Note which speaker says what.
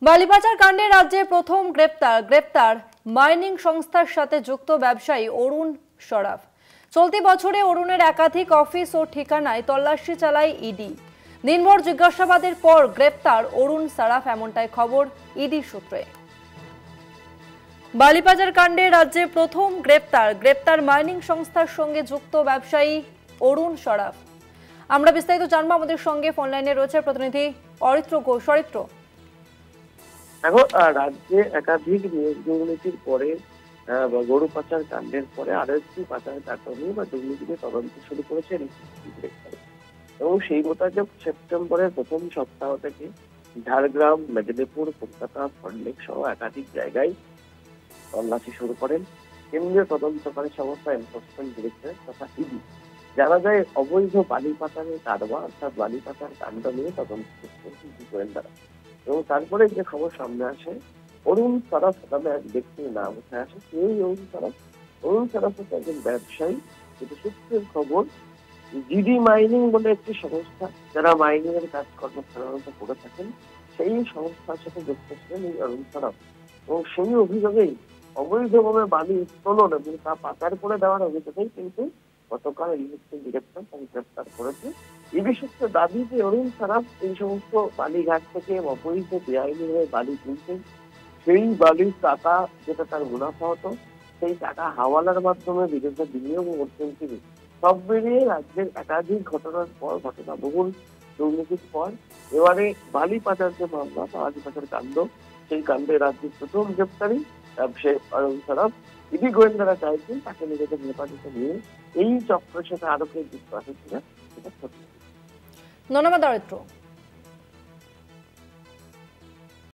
Speaker 1: বালিবাজার কাণ্ডে রাজ্যে প্রথম গ্রেপ্তার মাইনিং সংস্থার সাথে যুক্ত ব্যবসায়ী অরুণ সরাফ। চলতি বছরে অরুণের একাধিক অফিস ও ঠিকানায় তল্লাশি চালায় ইডি। দিনভর জিজ্ঞাসাবাদের পর গ্রেপ্তার অরুণ সরাফ, এমনটাই খবর ইডি সূত্রে। বালিবাজার কাণ্ডে রাজ্যে প্রথম গ্রেপ্তার মাইনিং সংস্থার সঙ্গে যুক্ত ব্যবসায়ী অরুণ সরাফ। আমরা বিস্তারিত জানবো, আমাদের সঙ্গে ফোন লাইনে রয়েছে প্রতিনিধি অরিত্র ঘোষ। অরিত্র,
Speaker 2: এখন রাজ্যে একাধিক নিয়োগ দুর্নীতির পরে গরু পাচার কাণ্ডের পরে আরো একটি পাচার কাণ্ডে বা দুর্নীতিকে তদন্ত শুরু করেছে এবং সেই মোতাবেক সেপ্টেম্বরের প্রথম সপ্তাহ থেকে ঝাড়গ্রাম, মেদিনীপুর, কলকাতা, সল্টলেক সহ একাধিক জায়গায় তল্লাশি শুরু করেন কেন্দ্রীয় তদন্তকারী সংস্থা এনফোর্সমেন্ট ডিরেক্টরেট তথা ইডি। জানা যায় অবৈধ বালি পাচারের কারবার অর্থাৎ বালি পাচার কাণ্ড নিয়ে তদন্ত করছেন গোয়েন্দারা। এবং তারপরে যে খবর সামনে আসে, অরুণ সরাফ নামে এক ব্যক্তির নাম উঠে আসে। সেই অরুণ সরাফ হচ্ছে একজন ব্যবসায়ী। কিন্তু সূত্রের খবর, জিডি মাইনিং বলে একটি সংস্থা যারা মাইনিং এর কাজকর্ম সাধারণত করে থাকেন, সেই সংস্থার সাথে যুক্ত ছিলেন এই অরুণ সরাফ। এবং সেই অভিযোগেই অবৈধভাবে বালি উত্তোলন এবং তা পাচার করে দেওয়ার অভিযোগেই কিন্তু গতকাল এনফোর্সমেন্ট ডিরেক্টর তাকে গ্রেপ্তার করেছে। ইডি সূত্রে দাবি যে অরুণ সরাফ এই সমস্ত বালিঘাট থেকে অবৈধ বেআইনিভাবে বালি তুলতেন। সেই বালির টাকা যেটা তার মুনাফা হতো, সেই টাকা হাওয়ালার মাধ্যমে বিদেশে বিনিয়োগ করতেন তিনি। সব মিলিয়ে রাজ্যের একাধিক ঘটনার পর, ঘটনাবহুল দুর্নীতির পর এবারে বালি পাচার যে মামলা, বালি পাচার কাণ্ড, সেই কাণ্ডে রাজ্যের প্রথম গ্রেপ্তারি ব্যবসায়ী অরুণ সরাফ। ইডি গোয়েন্দারা চাইছেন তাকে নিজেদের হেফাজতে নিয়ে এই চক্রের সাথে আরো কেউ যুক্ত আছে কিনা সেটা সত্যি।
Speaker 1: ধন্যবাদ অরিত্র।